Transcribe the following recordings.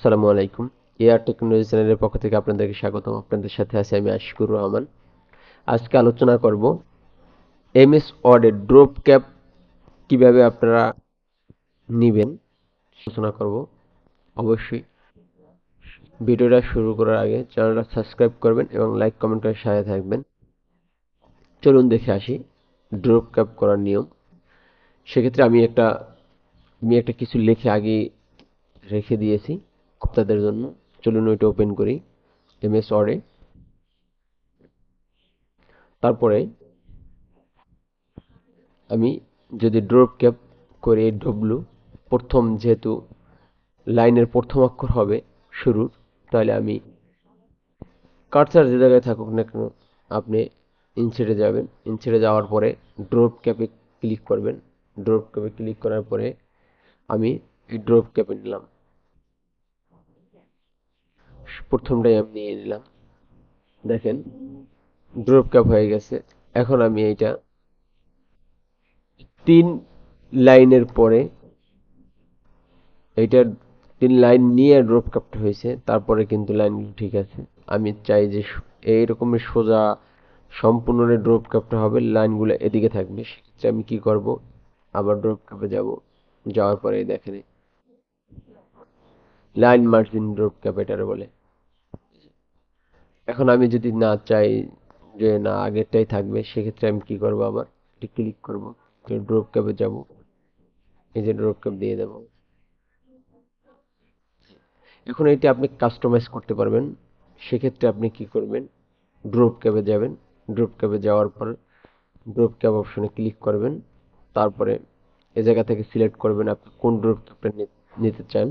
আসসালামু আলাইকুম। AR technology চ্যানেলের পক্ষ থেকে আপনাদেরকে স্বাগতম। আপনাদের সাথে আছি আমি আশিকুর রহমান। আজকে আলোচনা করব এমএস ওয়ার্ডে ড্রপ ক্যাপ কিভাবে আপনারা নিবেন, আলোচনা করব। অবশ্যই ভিডিওটা শুরু করার আগে চ্যানেলটা সাবস্ক্রাইব করবেন এবং লাইক কমেন্ট করে সাথে থাকবেন। চলুন দেখে আসি ড্রপ ক্যাপ করার নিয়ম। সেক্ষেত্রে আমি একটা কিছু লিখে আগে রেখে দিয়েছি আপনাদের জন্য। চলুন ওইটা ওপেন করি এমএস ওয়ার্ডে। তারপরে আমি যদি ড্রপ ক্যাপ করে ডব্লু, প্রথম যেহেতু লাইনের প্রথম অক্ষর হবে শুরুর, তাহলে আমি কার্সার যে জায়গায় থাকুক না কেন আপনি ইনসার্টে যাবেন। ইনসার্টে যাওয়ার পরে ড্রপ ক্যাপে ক্লিক করবেন। ড্রপ ক্যাপে ক্লিক করার পরে আমি এই ড্রপ ক্যাপে নিলাম, প্রথমটাই আমি নিয়ে নিলাম। দেখেন ড্রপ ক্যাপ হয়ে গেছে। এখন আমি এইটা 3 লাইনের পরে এইটা 3 লাইন নিয়ে ড্রপ ক্যাপটা হয়েছে, তারপরে কিন্তু লাইনগুলো ঠিক আছে। আমি চাই যে এইরকমের সোজা সম্পূর্ণ ড্রপ ক্যাপটা হবে, লাইনগুলো এদিকে থাকবে। সেক্ষেত্রে আমি কি করব, আবার ড্রপ ক্যাপে যাব। যাওয়ার পরে দেখেন লাইন মার্জিন ড্রপ ক্যাপ এটারে বলে। এখন আমি যদি না চাই যে না আগেরটাই থাকবে, সেক্ষেত্রে আমি কি করব, আবার ক্লিক করব, ড্রপ ক্যাপে যাব, এই যে ড্রপ ক্যাপ দিয়ে দেব। এখন এটি আপনি কাস্টমাইজ করতে পারবেন। সেক্ষেত্রে আপনি কি করবেন, ড্রপ ক্যাবে যাবেন। ড্রপ ক্যাবে যাওয়ার পর ড্রপ ক্যাব অপশনে ক্লিক করবেন। তারপরে এ জায়গা থেকে সিলেক্ট করবেন আপনি কোন ড্রপ ক্যাবটা নিতে চান,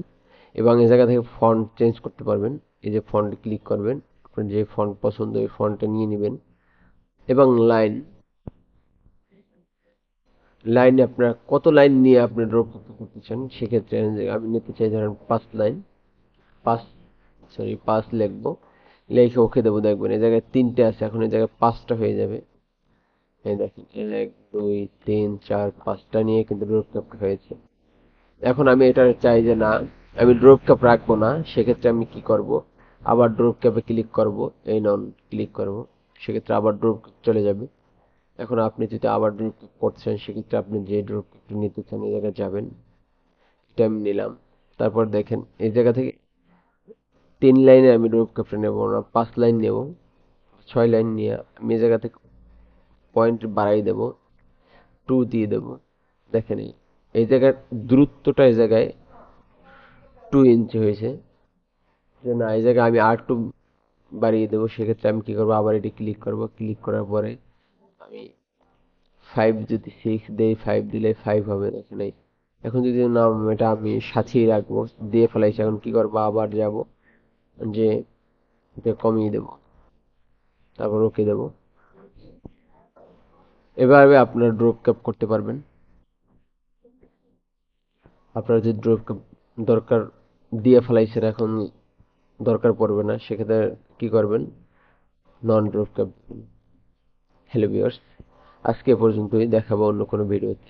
এবং এ জায়গা থেকে ফন্ট চেঞ্জ করতে পারবেন। এই যে ফন্টে ক্লিক করবেন, আপনার যে ফন্ট পছন্দ ওই ফন্টটা নিয়ে নেবেন। এবং লাইনে আপনার কত লাইন নিয়ে আপনি ড্রপ করতে চান, সেক্ষেত্রে আমি নিতে চাই ধরেন 5 লাইন। 5 লিখবো, লিখে ওকে দেবো। দেখবেন এই জায়গায় 3টে আছে, এখন এই জায়গায় 5টা হয়ে যাবে। এই দেখেন 1 2 3 4 5টা নিয়ে কিন্তু ড্রপ ক্যাপ হয়েছে। এখন আমি এটা চাই যে না, আমি ড্রপ ক্যাপ রাখবো না। সেক্ষেত্রে আমি কি করব, আবার ড্রপ ক্যাপে ক্লিক করব, এই নন ক্লিক করব। সেক্ষেত্রে আবার ড্রপ চলে যাবে। এখন আপনি যদি আবার ড্রপ ক্যাপ করতে চান, সেক্ষেত্রে আপনি যে ড্রপ ক্যাপটা নিতে চান এই জায়গায় যাবেন। এটা আমি নিলাম। তারপর দেখেন এই জায়গা থেকে 3 লাইনে আমি ড্রপ ক্যাপটা নেবো না, 5 লাইন নেব। 6 লাইন নিয়ে আমি এই জায়গা থেকে পয়েন্ট বাড়াই দেব, 2 দিয়ে দেব। দেখেন এই জায়গার দূরত্বটা এই জায়গায় 2 ইঞ্চি হয়েছে। যে না, এই জায়গায় আমি আর 2 বাড়িয়ে দেবো। সেক্ষেত্রে আমি কি করবো, আবার এটি ক্লিক করব। ক্লিক করার পরে আমি 5 যদি 6 দেই, 5 দিলে 5 হবে। দেখেন এখন যদি না, এটা আমি সাথেই রাখবো, দিয়ে ফেলাইছি। এখন কি করবো, আবার যাব, যে এটা কমিয়ে দেব, তারপর ওকে দেব। এভাবে আপনারা ড্রপ ক্যাপ করতে পারবেন। আপনার যে ড্রপ ক্যাপ দরকার দিয়ে ফেলাইছেন, এখন দরকার পড়বে না, সেক্ষেত্রে কি করবেন, নন ড্রপ ক্যাপ। হ্যালো ভিউয়ার্স, আজকে এ পর্যন্তই। দেখাবো অন্য কোনো ভিডিওতে।